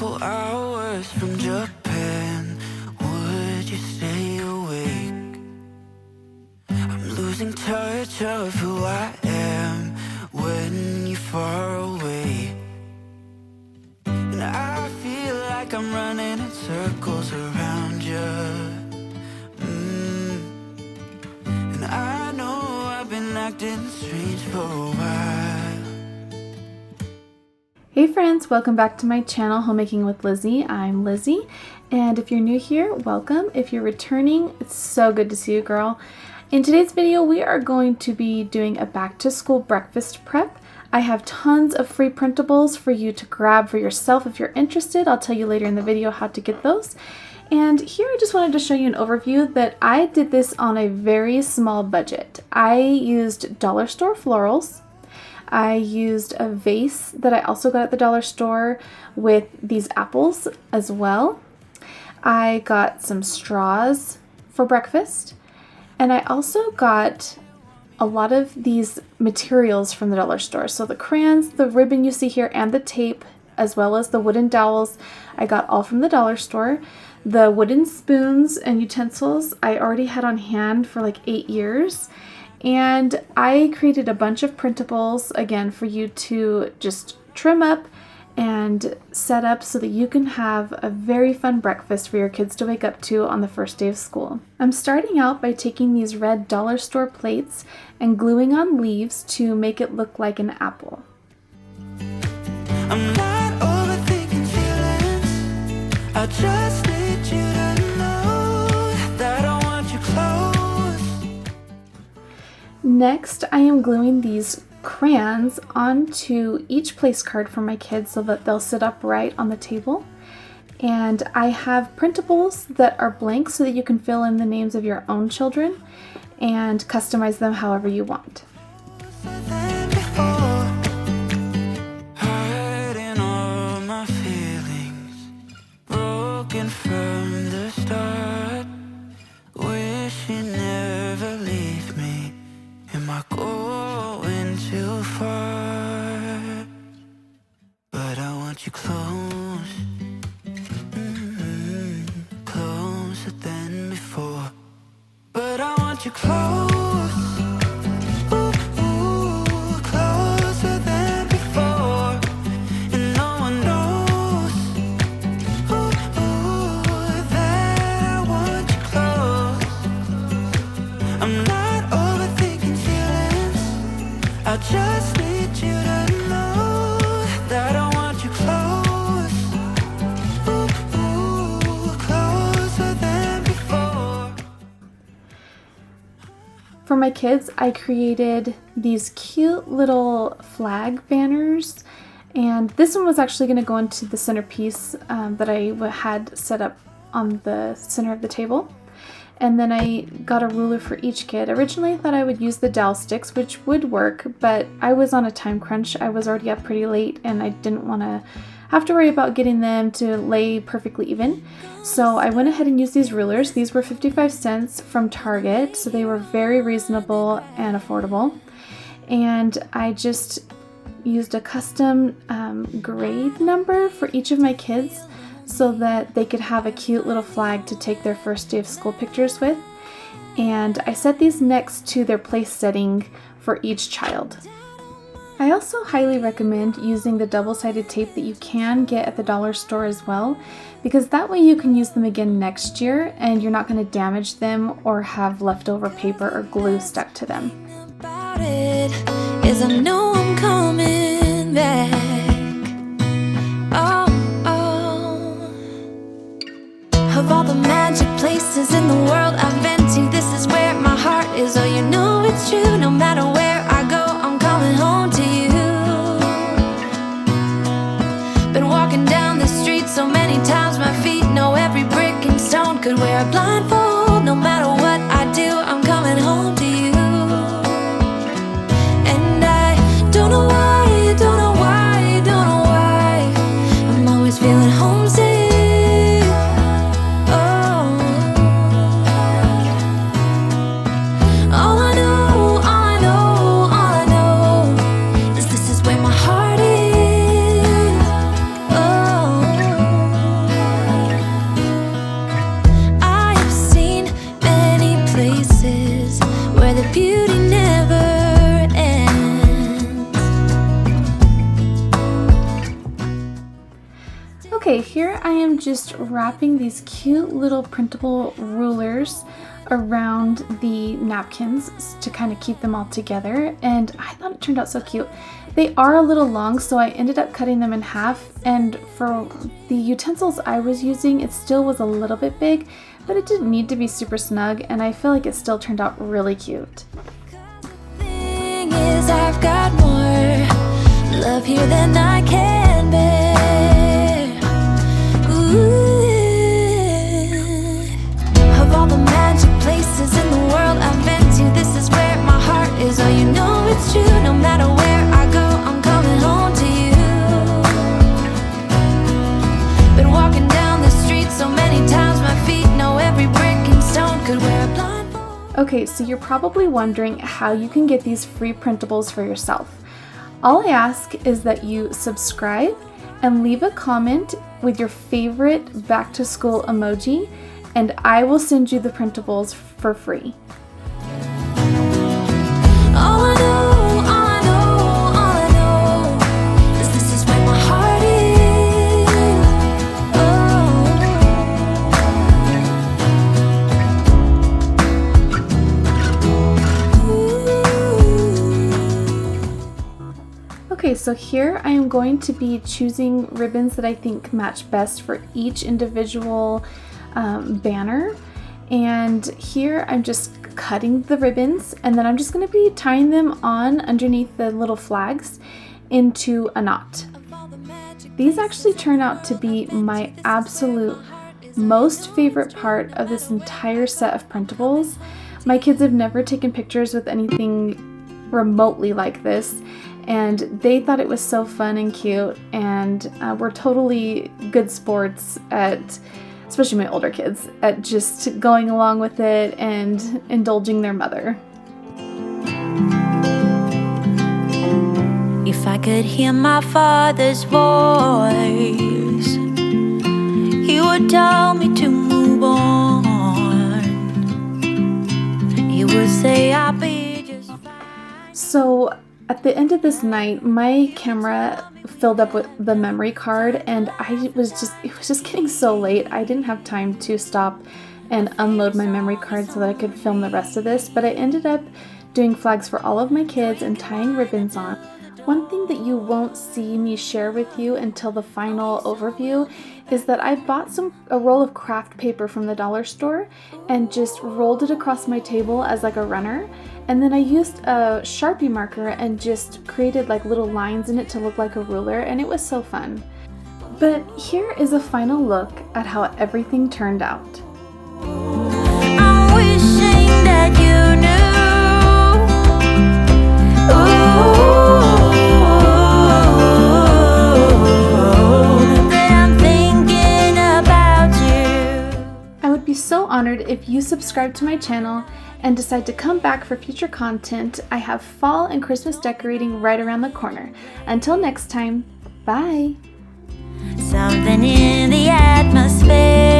couple hours from Japan, would you stay awake? I'm losing touch of who I am when you're far away. And I feel like I'm running in circles around you. And I know I've been acting strange for a while. Hey friends, welcome back to my channel, Homemaking with Lizzie. I'm Lizzie, and if you're new here, welcome. If you're returning, it's so good to see you, girl. In today's video, we are going to be doing a back-to-school breakfast prep. I have tons of free printables for you to grab for yourself if you're interested. I'll tell you later in the video how to get those. And here I just wanted to show you an overview that I did this on a very small budget. I used dollar store florals. I used a vase that I also got at the dollar store with these apples as well. I got some straws for breakfast, and I also got a lot of these materials from the dollar store. So the crayons, the ribbon you see here, and the tape, as well as the wooden dowels, I got all from the dollar store. The wooden spoons and utensils I already had on hand for like 8 years. And I created a bunch of printables, again, for you to just trim up and set up so that you can have a very fun breakfast for your kids to wake up to on the first day of school. I'm starting out by taking these red dollar store plates and gluing on leaves to make it look like an apple. I'm not overthinking feelings. I just need you to know that I want you close. Next, I am gluing these crayons onto each place card for my kids so that they'll sit upright on the table. And I have printables that are blank so that you can fill in the names of your own children and customize them however you want. Hiding all my feelings, broken from the start. Wish you never leave me. Am I going too far? But I want you close, closer than before. But I want you close, closer than before. And no one knows that I want you close. I'm not overthinking feelings. I just need you to know that I want you close, closer than before. For my kids, I created these cute little flag banners, and this one was actually going to go into the centerpiece that I had set up on the center of the table. And then I got a ruler for each kid. Originally I thought I would use the dowel sticks, which would work, but I was on a time crunch. I was already up pretty late and I didn't want to have to worry about getting them to lay perfectly even. So I went ahead and used these rulers. These were 55 cents from Target, so they were very reasonable and affordable. And I just used a custom grade number for each of my kids, so that they could have a cute little flag to take their first day of school pictures with. And I set these next to their place setting for each child. I also highly recommend using the double-sided tape that you can get at the dollar store as well, because that way you can use them again next year and you're not going to damage them or have leftover paper or glue stuck to them. About it is I know I'm coming back. Of all the magic places in the world I've been to, this is where my heart is. Oh, you know it's true. No matter where I go, I'm coming home to you. Been walking down the street so many times, my feet know every brick and stone. Could wear a blindfold. No matter what I do, I'm coming home to you. And I don't know why, don't know why, don't know why I'm always feeling homesick. Okay, here I am just wrapping these cute little printable rulers around the napkins to kind of keep them all together, and I thought it turned out so cute. They are a little long, so I ended up cutting them in half, and for the utensils I was using, it still was a little bit big, but it didn't need to be super snug, and I feel like it still turned out really cute. Thing is, I've got more love here than I can bear. Ooh. Of all the magic places in the world I've been to, this is where my heart is. Oh, you know it's true. No matter where I go, I'm coming home to you. Been walking down the street so many times, my feet know every brick and stone. Could wear a blindfold. Okay, so you're probably wondering how you can get these free printables for yourself. All I ask is that you subscribe and leave a comment with your favorite back to school emoji, and I will send you the printables for free. All I know is this is where my heart is. Okay, so here I am going to be choosing ribbons that I think match best for each individual banner, and here I'm just cutting the ribbons, and then I'm just going to be tying them on underneath the little flags into a knot. These actually turn out to be my absolute most favorite part of this entire set of printables. My kids have never taken pictures with anything remotely like this, and they thought it was so fun and cute, and we're totally good sports at, especially my older kids, at just going along with it and indulging their mother. If I could hear my father's voice, he would tell me to move on. He would say I'll be just fine. So at the end of this night, my camera filled up with the memory card, and it was just getting so late. I didn't have time to stop and unload my memory card so that I could film the rest of this, but I ended up doing flags for all of my kids and tying ribbons on. One thing that you won't see me share with you until the final overview is that I bought a roll of craft paper from the dollar store and just rolled it across my table as like a runner. And then I used a Sharpie marker and just created like little lines in it to look like a ruler, and it was so fun. But here is a final look at how everything turned out. I'm wishing that you knew. That I'm thinking about you. I would be so honored if you subscribe to my channel and decide to come back for future content. I have fall and Christmas decorating right around the corner. Until next time, bye! Something in the atmosphere.